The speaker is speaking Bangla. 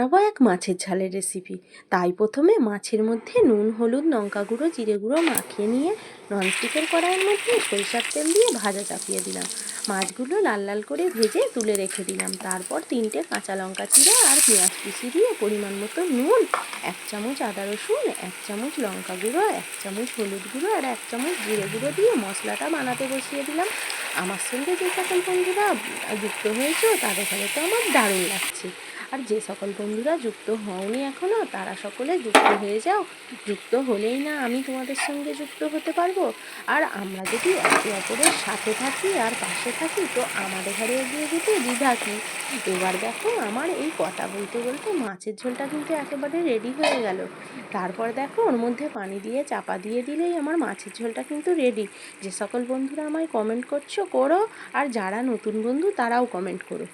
বানাবো এক মাছের ঝালের রেসিপি। তাই প্রথমে মাছের মধ্যে নুন, হলুদ, লঙ্কা গুঁড়ো, জিরে গুঁড়ো মাখিয়ে নিয়ে ননস্টিকের কড়াইয়ের মধ্যে সরিষার তেল দিয়ে ভাজা চাপিয়ে দিলাম। মাছগুলো লাল লাল করে ভেজে তুলে রেখে দিলাম। তারপর 3টে কাঁচা লঙ্কা চিড়ে আর পেঁয়াজ কুচি দিয়ে পরিমাণ মতো নুন, 1 চামচ আদা রসুন, 1 চামচ লঙ্কা গুঁড়ো, 1 চামচ হলুদ গুঁড়ো আর 1 চামচ জিরে গুঁড়ো দিয়ে মশলাটা বানাতে বসিয়ে দিলাম। আমার সঙ্গে যে সকল বন্ধুরা যুক্ত হয়েছে তাদের সাথে তো আমার দারুণ লাগছে। আর যে সকল বন্ধুরা যুক্ত হওনি এখনও তারা সকলে যুক্ত হয়ে যাও। যুক্ত হলেই না আমি তোমাদের সঙ্গে যুক্ত হতে পারবো। আর আমরা যদি একে অপরের সাথে থাকি আর পাশে থাকি তো আমাদের ঘরে এগিয়ে যেতে দ্বিধা কী। এবার দেখো আমার এই কথা বলতে বলতে মাছের ঝোলটা কিন্তু একেবারে রেডি হয়ে গেল। তারপর দেখো ওর মধ্যে পানি দিয়ে চাপা দিয়ে দিলেই আমার মাছের ঝোলটা কিন্তু রেডি। যে সকল বন্ধুরা আমায় কমেন্ট করছো করো, আর যারা নতুন বন্ধু তারাও কমেন্ট করো।